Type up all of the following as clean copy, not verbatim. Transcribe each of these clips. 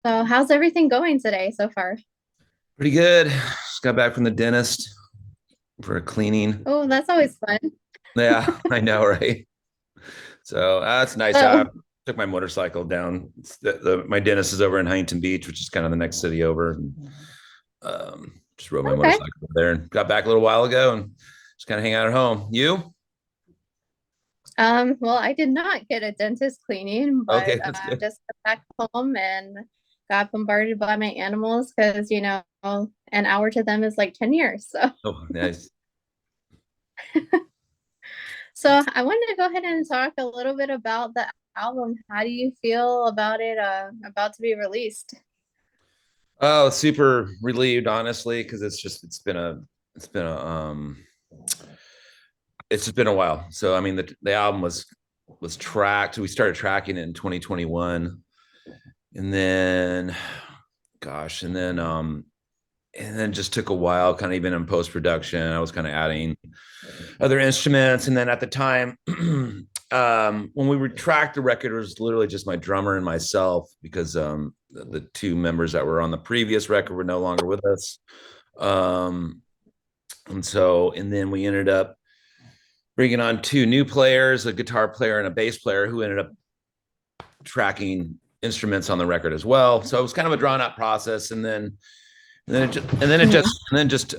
So, how's everything going today so far? Pretty good. Just got back from the dentist for a cleaning. Oh, that's always fun. Yeah, I know, right? So that's nice. I Oh, took my motorcycle down. My dentist is over in Huntington Beach, which is kind of the next city over. And, just rode my okay. motorcycle over there and got back a little while ago and just kind of hang out at home. You? Well, I did not get a dentist cleaning, but Okay, that's good. just got back home and got bombarded by my animals because, an hour to them is like 10 years. So, Oh, nice. I wanted to go ahead and talk a little bit about the album. How do you feel about it about to be released? Oh, super relieved, honestly, because it's been a it's just been a while. So I mean, the album was tracked. We started tracking it in 2021, and then, gosh, and then just took a while, kind of even in post production. I was kind of adding other instruments, and then at the time, when we would track the record, it was literally just my drummer and myself because the two members that were on the previous record were no longer with us. Um, and then we ended up bringing on two new players, a guitar player and a bass player, who ended up tracking instruments on the record as well. So it was kind of a drawn out process, Mhm.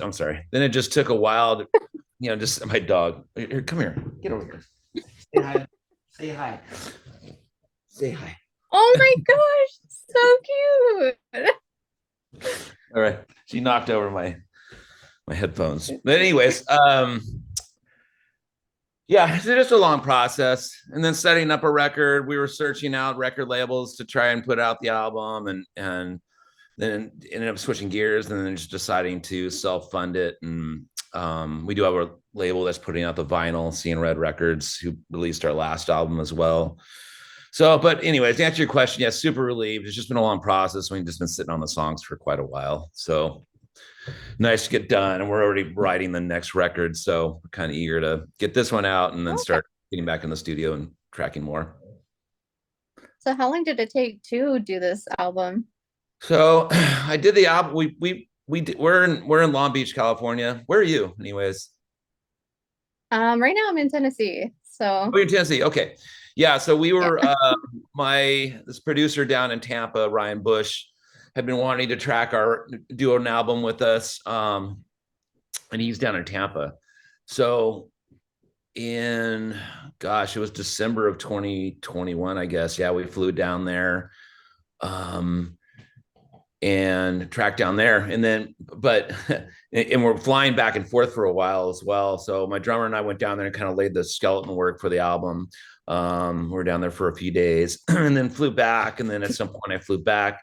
I'm sorry, then it just took a while to, just my dog. Here, come here, get over here. Say hi. Say hi. Say hi. Oh my gosh, so cute. All right. She knocked over my headphones. But anyways, yeah, it's just a long process. And then setting up a record, we were searching out record labels to try and put out the album, and then ended up switching gears and then just deciding to self-fund it. And we do have a label that's putting out the vinyl, Seeing Red Records, who released our last album as well. So, but anyways, to answer your question, yes, super relieved. It's just been a long process. We've just been sitting on the songs for quite a while. So nice to get done. And we're already writing the next record. So we're kind of eager to get this one out and then Okay. start getting back in the studio and tracking more. So how long did it take to do this album? So I did the album. We're in Long Beach, California. Where are you, anyways? Right now I'm in Tennessee. Oh, So you're in Tennessee. Okay, yeah. So we yeah. were my this producer down in Tampa, Ryan Bush, had been wanting to track our do an album with us, and he's down in Tampa. So in gosh, it was December of 2021, I guess. Yeah, we flew down there. Um, and track down there. And then, but, and we're flying back and forth for a while as well. So my drummer and I went down there and kind of laid the skeleton work for the album. We were down there for a few days and then flew back. And then at some point I flew back,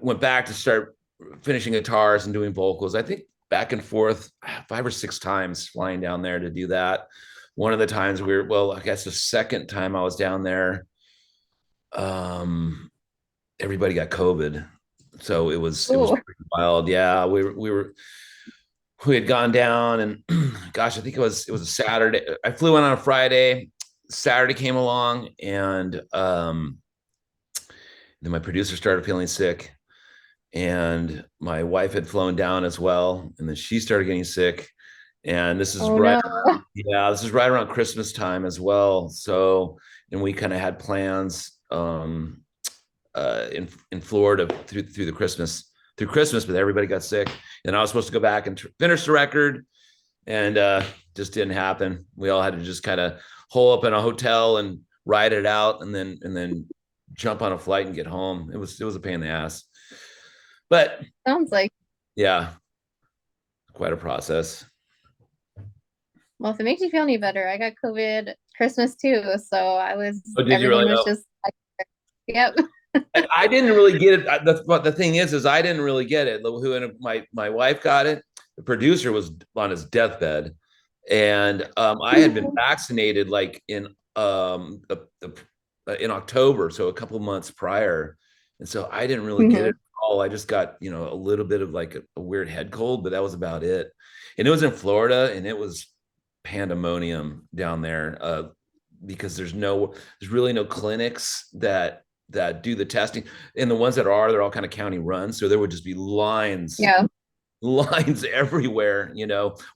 went back to start finishing guitars and doing vocals. I think back and forth 5 or 6 times flying down there to do that. One of the times I guess the second time I was down there, um, everybody got COVID, so it was Ooh. pretty wild. Yeah, we had gone down, and gosh, I think it was a Saturday. I flew in on a Friday. Saturday came along, and then my producer started feeling sick, and my wife had flown down as well, and then she started getting sick. And Oh no. this is right around Christmas time as well. So, and we kind of had plans. In Florida through the Christmas, but everybody got sick. And I was supposed to go back and finish the record, and just didn't happen. We all had to just kind of hole up in a hotel and ride it out, and then jump on a flight and get home. It was a pain in the ass, but Sounds like, yeah, quite a process. well, if it makes you feel any better, I got COVID Christmas too. So Oh, did you everything really? was Know? just like, yep. I didn't really get it. But the thing is I didn't really get it. Who my wife got it. The producer was on his deathbed, and I had been vaccinated like in October, so a couple months prior, and so I didn't really get it Mhm. at all. I just got a little bit of like a weird head cold, but that was about it. And it was in Florida, and it was pandemonium down there because there's really no clinics that that do the testing, and the ones that are, they're all kind of county run, so there would just be Yeah. lines everywhere.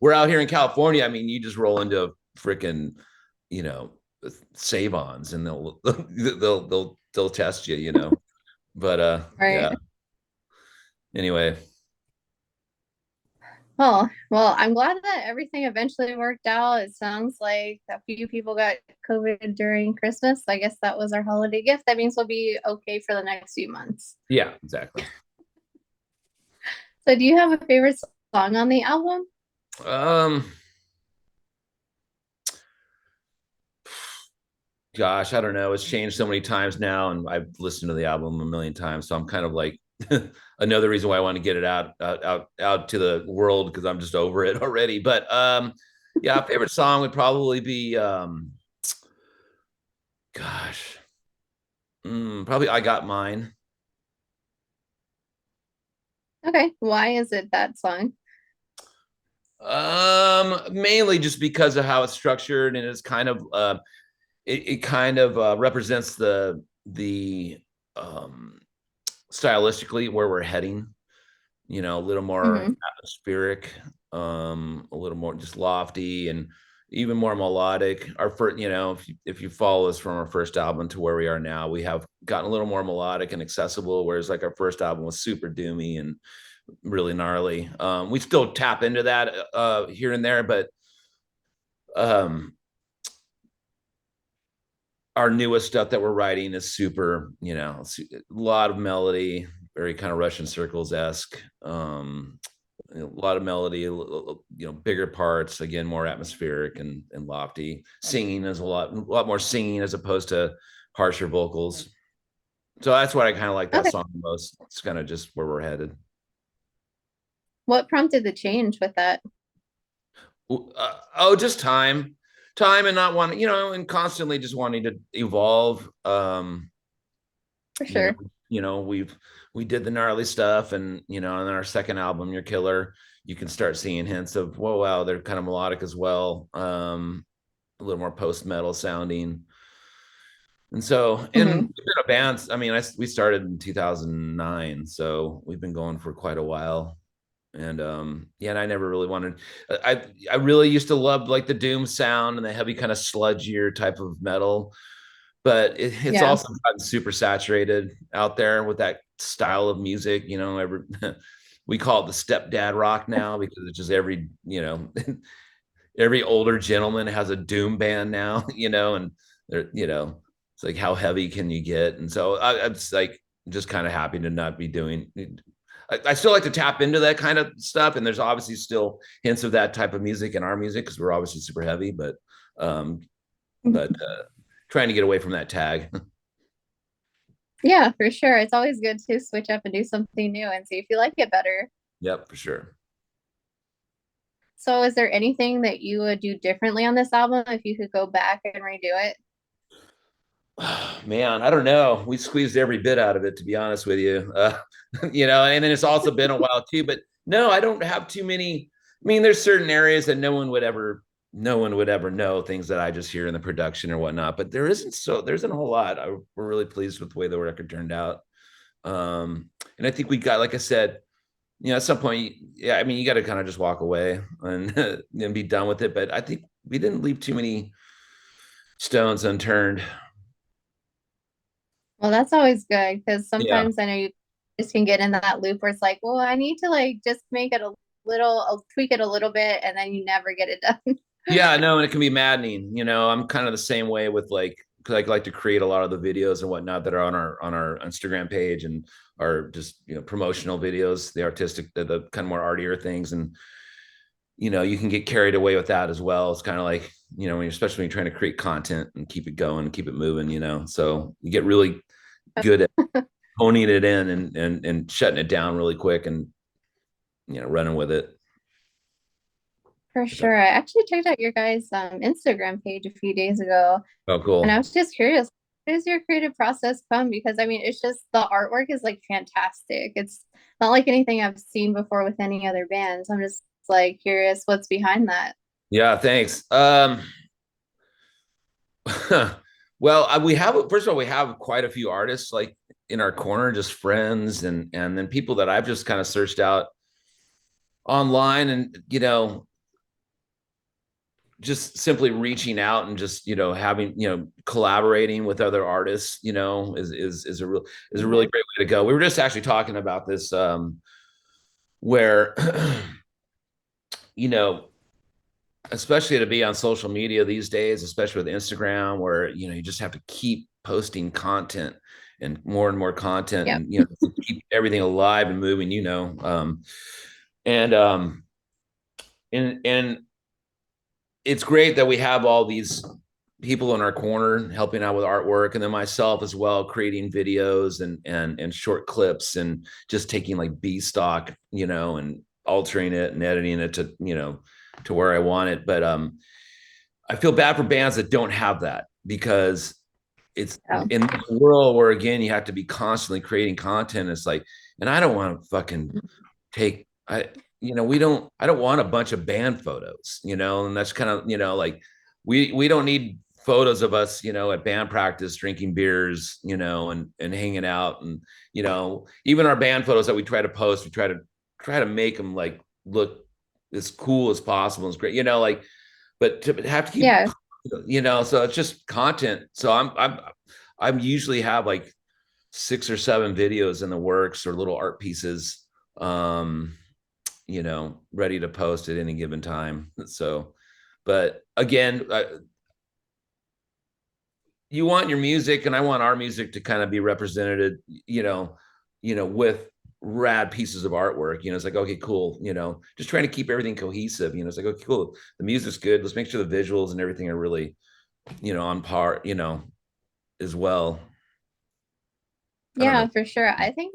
We're out here in California. I mean, you just roll into freaking, you know, save-ons, and they'll test you. But yeah. Right. Anyway, Well, I'm glad that everything eventually worked out. It sounds like a few people got COVID during Christmas. I guess that was our holiday gift. That means we'll be okay for the next few months. yeah, exactly. So, do you have a favorite song on the album? Um, Gosh, I don't know. It's changed so many times now, and I've listened to the album a million times. So I'm kind of like another reason why I want to get it out to the world, because I'm just over it already. But yeah, favorite song would probably be gosh, probably "I Got Mine." Okay, why is it that song? Mainly just because of how it's structured, and it's kind of it kind of represents the um stylistically where we're heading. A little more Hmm. atmospheric, a little more just lofty, and even more melodic. Our first, if you follow us from our first album to where we are now, we have gotten a little more melodic and accessible, whereas like our first album was super doomy and really gnarly. We still tap into that here and there, but um, our newest stuff that we're writing is super, a lot of melody, very kind of Russian circles esque. A lot of melody, bigger parts, again, more atmospheric and lofty. Singing is a lot more singing as opposed to harsher vocals. So that's what I kind of like that Okay, song the most. It's kind of just where we're headed. what prompted the change with that? Oh, just time, and not wanting, and constantly just wanting to evolve. For you know sure. we did the gnarly stuff, and on our second album, Your Killer, you can start seeing hints of, whoa, wow, they're kind of melodic as well, a little more post metal sounding. And Hmm. we've been a band. I mean, we started in 2009, so we've been going for quite a while. And yeah, and I never really wanted. I really used to love like the doom sound and the heavy kind of sludgier type of metal, but it's Yeah. also gotten super saturated out there with that style of music. We call it the stepdad rock now, because it's just every older gentleman has a doom band now. And they're, it's like, how heavy can you get? And so I'm just like, just kind of happy to not be doing. I still like to tap into that kind of stuff, and there's obviously still hints of that type of music in our music, because we're obviously super heavy, um, but trying to get away from that tag. Yeah, for sure. It's always good to switch up and do something new and see if you like it better. Yep, for sure. So, is there anything that you would do differently on this album if you could go back and redo it? Man, I don't know. We squeezed every bit out of it, to be honest with you. And then it's also been a while too. But no, I don't have too many. I mean, there's certain areas that no one would ever know, things that I just hear in the production or whatnot. But there isn't a whole lot. We're really pleased with the way the record turned out. And I think we got, like I said, at some point, yeah, I mean, you got to kind of just walk away and and be done with it. But I think we didn't leave too many stones unturned. Well, that's always good because Yeah. sometimes I know you just can get in that loop where it's like, well, I need to like just make it a little, I'll tweak it a little bit, and then you never get it done. Yeah, no, and it can be maddening. I'm kind of the same way with like, 'cause I like to create a lot of the videos and whatnot that are on our Instagram page, and are just promotional videos, the artistic, the kind of more artier things, and you can get carried away with that as well. It's kind of like, especially when you're trying to create content and keep it going and keep it moving. So you get really good at honing it in, and shutting it down really quick, and running with it. For sure. I actually checked out your guys' Instagram page a few days ago, Oh, and I cool. was just curious, how does your creative process come? Because I mean, it's just the artwork is like fantastic. It's not like anything I've seen before with any other bands. I'm just like curious what's behind that. Yeah, thanks. Well, we have, first of all, we have quite a few artists like in our corner, just friends, and then people that I've just kind of searched out online, and just simply reaching out and just having collaborating with other artists, is a really great way to go. We were just actually talking about this, where you know especially to be on social media these days, especially with Instagram, where you just have to keep posting content and more content, Yep. and keep everything alive and moving. And and it's great that we have all these people in our corner helping out with artwork, and then myself as well, creating videos and short clips, and just taking like B stock, and altering it and editing it to where I want it. But I feel bad for bands that don't have that, because it's Oh, in this world where, again, you have to be constantly creating content. It's like, and I don't want to fucking take I we don't I don't want a bunch of band photos, and that's kind of, like, we don't need photos of us, at band practice drinking beers, and hanging out. And even our band photos that we try to post, we try to make them like look as cool as possible. It's great, like, but to have to keep, yeah. so it's just content. So I'm usually have like 6 or 7 videos in the works, or little art pieces, ready to post at any given time. So, but again, you want your music, and I want our music to kind of be represented, with rad pieces of artwork. It's like, okay, cool. Just trying to keep everything cohesive. It's like, okay, cool. The music's good. Let's make sure the visuals and everything are really, on par, as well. I don't Yeah, know. for sure. I think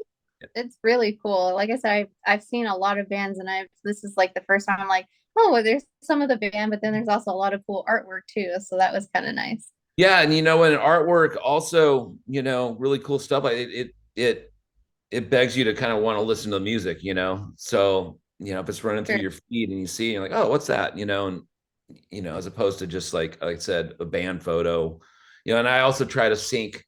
it's really cool. Like I said, I've seen a lot of bands, and I've this is like the first time I'm like, oh, well, there's some of the band, but then there's also a lot of cool artwork too. So that was kind of nice. Yeah, and and artwork also, really cool stuff. It begs you to kind of want to listen to the music, So, if it's running through Sure. your feed and you see, and you're like, oh, what's that? And as opposed to just like I said, a band photo. And I also try to sync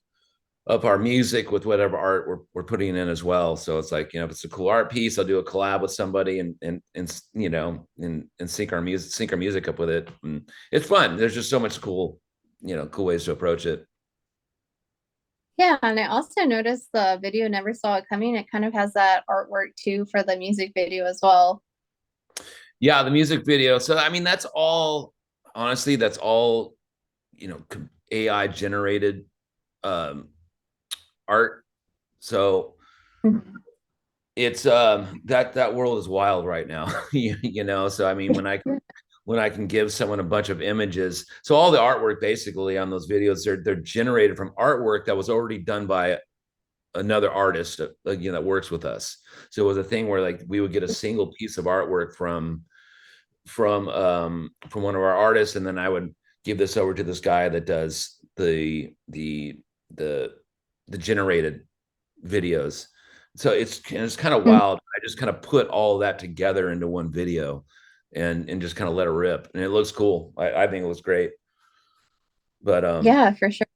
up our music with whatever art we're putting in as well. So it's like, if it's a cool art piece, I'll do a collab with somebody, and sync our music up with it. And it's fun. There's just so much cool ways to approach it. Yeah, and I also noticed the video Never Saw It Coming. It kind of has that artwork too for the music video as well. Yeah, the music video. So I mean, that's all, honestly, that's all, AI generated, um art. So Mhm. it's that world is wild right now. So I mean, when I can give someone a bunch of images, so all the artwork basically on those videos, they're generated from artwork that was already done by another artist, that works with us. So it was a thing where, like, we would get a single piece of artwork from one of our artists, and then I would give this over to this guy that does the the generated videos. So it's kind of Mhm. wild. I just kind of put all of that together into one video, and just kind of let it rip, and it looks cool. I think it looks great. But Yeah, for sure.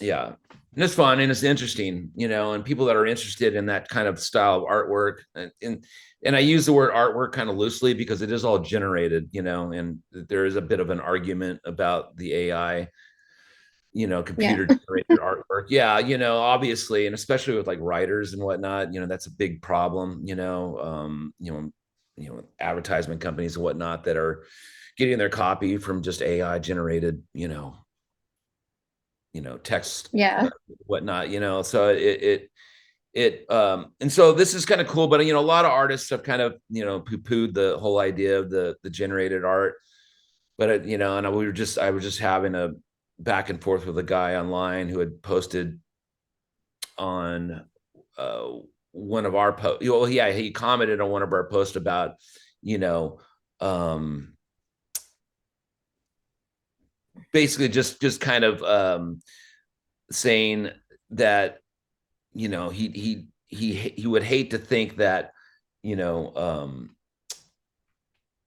yeah, and it's fun and it's interesting, and people that are interested in that kind of style of artwork, and I use the word artwork kind of loosely, because it is all generated, and there is a bit of an argument about the AI, Yeah. computer generated artwork. Yeah, obviously, and especially with like writers and whatnot, that's a big problem, advertisement companies and whatnot that are getting their copy from just AI generated, text, Yeah. whatnot, so and so this is kind of cool. But a lot of artists have kind of, poo-pooed the whole idea of the generated art. But and I was just having a back and forth with a guy online who had posted on, uh one of our posts. Well, yeah, he commented on one of our posts about, you know um basically just kind of, saying that, he would hate to think that, you know um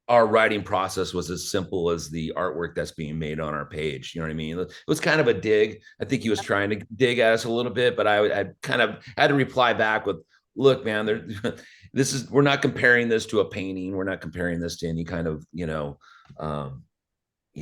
our writing process was as simple as the artwork that's being made on our page. You know what I mean? It was kind of a dig. I think he was trying to dig at us a little bit, but I kind of had to reply back with, "Look, man, this is we're not comparing this to a painting. We're not comparing this to any kind of um,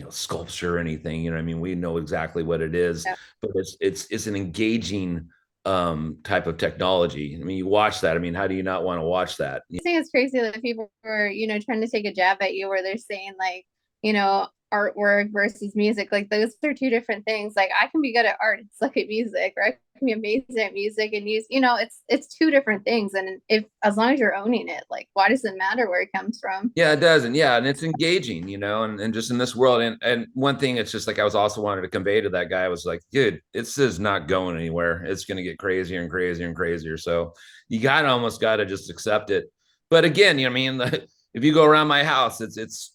sculpture or anything. You know what I mean? We know exactly what it is, Yeah. but it's an engaging type of technology. I mean, you watch that. I mean, how do you not want to watch that? I think it's crazy that people are, trying to take a jab at you where they're saying like, you know, artwork versus music. Like those are two different things. Like I can be good at art and suck at music, or I can be amazing at music and use, it's two different things. And if as long as you're owning it, like why does it matter where it comes from? Yeah, it does. And yeah, and it's engaging, and just in this world. And one thing it's just like I was also wanted to convey to that guy was like, dude, it's just not going anywhere. It's gonna get crazier and crazier and crazier. So you gotta almost gotta just accept it. But again, I mean, if you go around my house, it's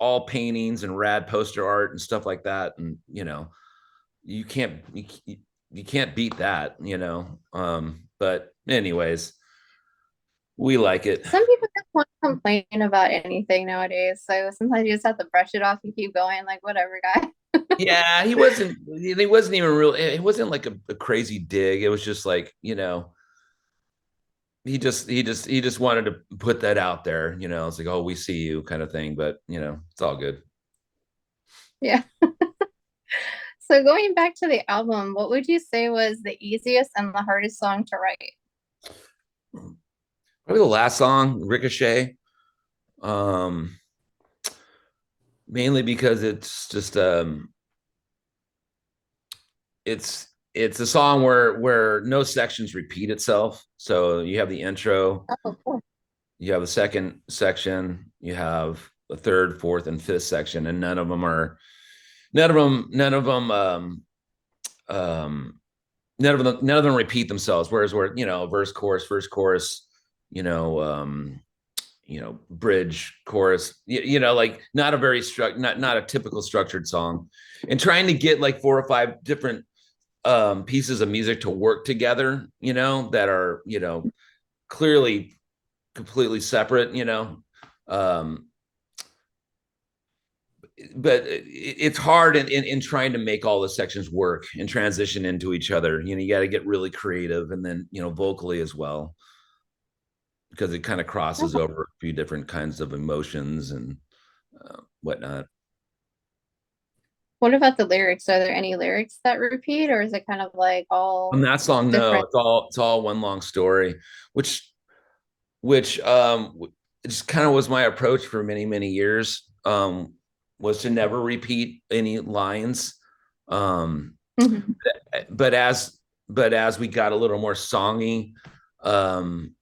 all paintings and rad poster art and stuff like that. And you can't you can't beat that. But anyways, we like it. Some people just want to complain about anything nowadays. So sometimes you just have to brush it off and keep going, like whatever, guy. Yeah, he wasn't even real. It wasn't like a crazy dig. It was just like, he just wanted to put that out there. It's like, oh, we see you kind of thing, but it's all good. Yeah. So going back to the album, what would you say was the easiest and the hardest song to write? Probably the last song, Ricochet. Um, Mainly because it's just it's a song where no sections repeat itself. So you have the intro, Oh, cool. you have a second section, you have a third, fourth, and fifth section, and um none of them repeat themselves. Whereas where verse chorus, you know um bridge chorus, like not a very not a typical structured song, and trying to get like four or five different pieces of music to work together, that are clearly completely separate, um but it's hard in trying to make all the sections work and transition into each other. You got to get really creative, and then vocally as well, because it kind of crosses over a few different kinds of emotions and whatnot. What about the lyrics? Are there any lyrics that repeat, or is it kind of like On all that song, no, different? it's all one long story, which just kind of was my approach for many many years. Was to never repeat any lines. Um, Mhm. but as we got a little more songy, um,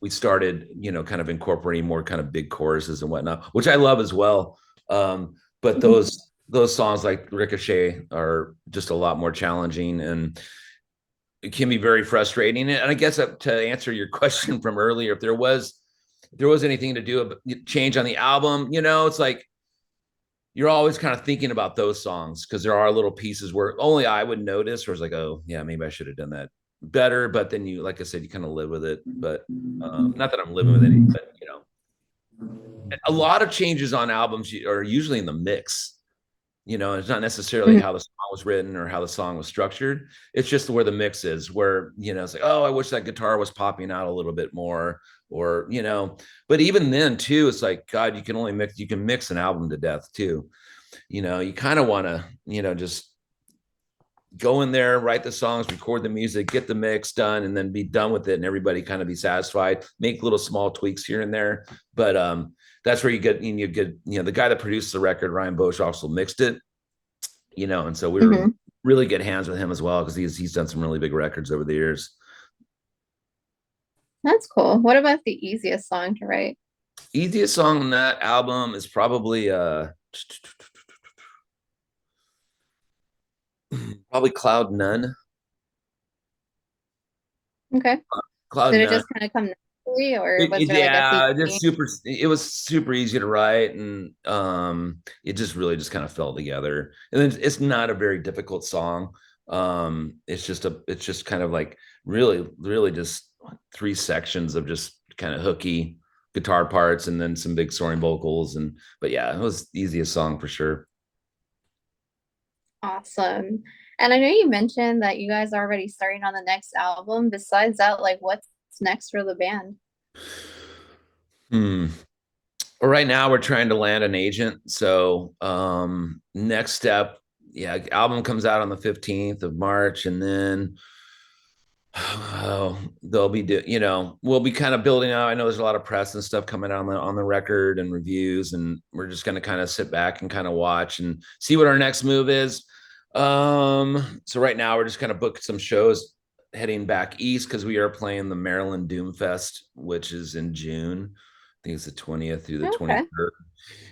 we started, kind of incorporating more kind of big choruses and whatnot, which I love as well. But Mhm. those songs like Ricochet are just a lot more challenging, and it can be very frustrating. And I guess to answer your question from earlier, if there was anything to do change on the album, it's like you're always kind of thinking about those songs because there are little pieces where only I would notice, where it's like, oh yeah, maybe I should have done that better. But then you, like I said, you kind of live with it. But not that I'm living with any, but a lot of changes on albums are usually in the mix. It's not necessarily Mhm. how the song was written or how the song was structured. It's just where the mix is, where it's like, oh, I wish that guitar was popping out a little bit more, or. But even then, too, it's like, God, you can mix an album to death too. You kind of want to, just go in there, write the songs, record the music, get the mix done, and then be done with it, and everybody kind of be satisfied. Make little small tweaks here and there, but that's where you get the guy that produced the record, Ryan Bosch, also mixed it, and so we were Mhm. really good hands with him as well because he's done some really big records over the years. That's cool. What about the easiest song to write? Easiest song on that album is probably probably Cloud None. Okay. Cloud Did it None. just kind of come naturally, or was there like a Yeah, theme? it was super easy to write, and it just really just kind of fell together. And it's not a very difficult song. It's just kind of like really really just three sections of just kind of hooky guitar parts and then some big soaring vocals. And but yeah, it was the easiest song for sure. Awesome. And I know you mentioned that you guys are already starting on the next album. Besides that, like what's next for the band? Hmm. Well, right now we're trying to land an agent. So next step, yeah, album comes out on the 15th of March, and then oh, they'll be we'll be kind of building out. I know there's a lot of press and stuff coming out on the record and reviews, and we're just gonna kind of sit back and kind of watch and see what our next move is. So right now we're just kind of booked some shows heading back east because we are playing the Maryland Doom Fest, which is in June. I think it's the 20th through the Okay. 23rd.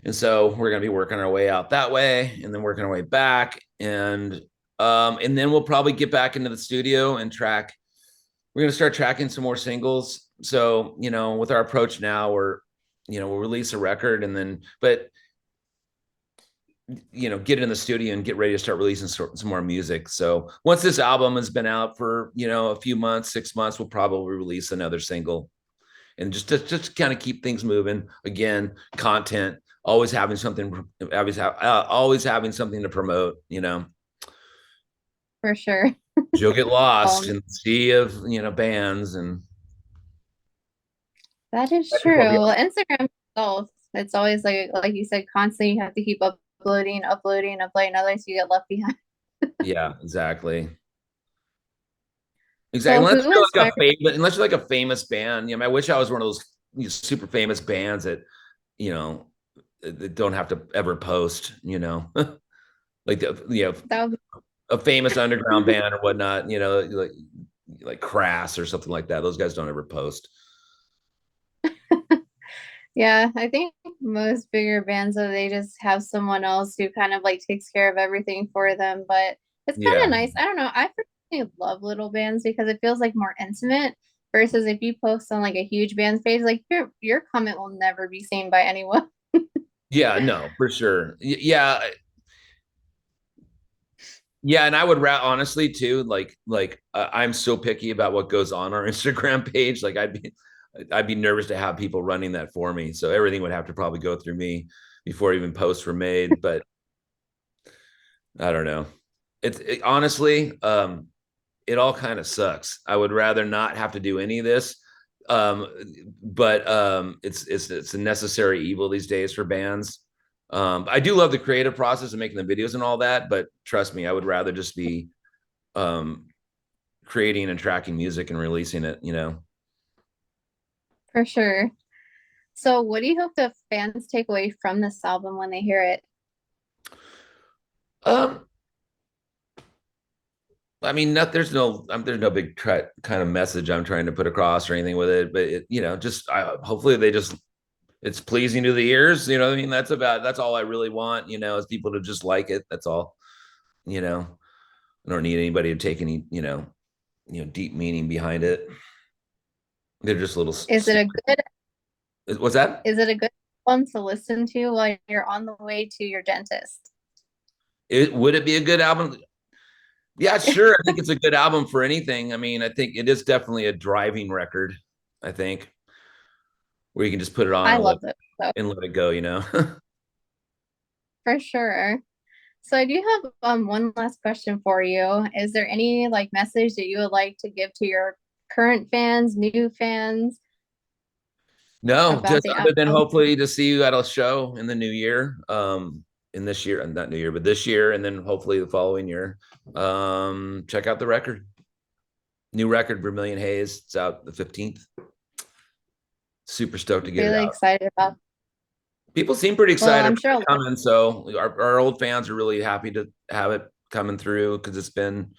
And so we're gonna be working our way out that way and then working our way back. And then we'll probably get back into the studio and track. We're gonna start tracking some more singles. So, with our approach now, we'll release a record and then but get in the studio and get ready to start releasing some more music. So once this album has been out for a few months, 6 months, we'll probably release another single and just kind of keep things moving. Again, content, always having something, always having something to promote. For sure. You'll get lost Um, in the sea of bands, and that is I true. think I'll be Well, Instagram itself, it's always like you said, constantly you have to keep uploading, uploading, otherwise you get left behind. yeah, exactly. Exactly. So who inspired Unless you're like a famous band, I wish I was one of those super famous bands that you know that don't have to ever post. Like that would a famous underground be band or whatnot. Like Crass or something like that. Those guys don't ever post. Yeah, I think most bigger bands they just have someone else who kind of like takes care of everything for them. But it's kind of Yeah, nice. I don't know. I personally love little bands because it feels like more intimate versus if you post on like a huge band's page, like your comment will never be seen by anyone. yeah, no, for sure. Yeah, yeah, and I would honestly too, I'm so picky about what goes on our Instagram page. Like I'd be nervous to have people running that for me. So everything would have to probably go through me before even posts were made. But I don't know. Honestly, it all kind of sucks. I would rather not have to do any of this. Um, but it's a necessary evil these days for bands. I do love the creative process of making the videos and all that, but trust me, I would rather just be um, creating and tracking music and releasing it. For sure. So what do you hope the fans take away from this album when they hear it? Um, I mean, there's no big kind of message I'm trying to put across or anything with it, but just hopefully it's pleasing to the ears. You know what I mean? That's all I really want. Is people to just like it. That's all. You know, I don't need anybody to take any deep meaning behind it. They're just little. Is it a good What's that? is it a good one to listen to while you're on the way to your dentist? Would it be a good album? Yeah, sure. I think it's a good album for anything. I mean, I think it is definitely a driving record. I think where you can just put it on I and love it. So let it go. for sure. So I do have one last question for you. Is there any like message that you would like to give to your current fans, new fans No, about just the other than album? hopefully to see you at a show in the new year. In this year, not new year, but this year, and then hopefully the following year. Check out the record. New record, Vermilion Haze. It's out the 15th. Super stoked to get it Really out. excited about. People seem pretty Well, excited I'm about sure. it coming. So our old fans are really happy to have it coming through because it's been,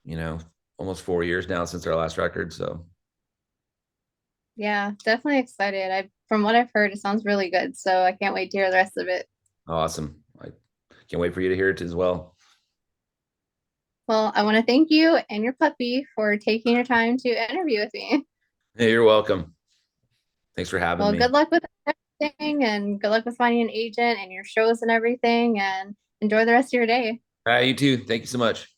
you know, almost 4 years now since our last record. So Yeah, definitely excited. I from what I've heard, it sounds really good. So I can't wait to hear the rest of it. awesome. I can't wait for you to hear it as well. Well, I want to thank you and your puppy for taking your time to interview with me. Hey, you're welcome. Thanks for having Well, me. good luck with everything and good luck with finding an agent and your shows and everything and enjoy the rest of your day. All right, you too. Thank you so much.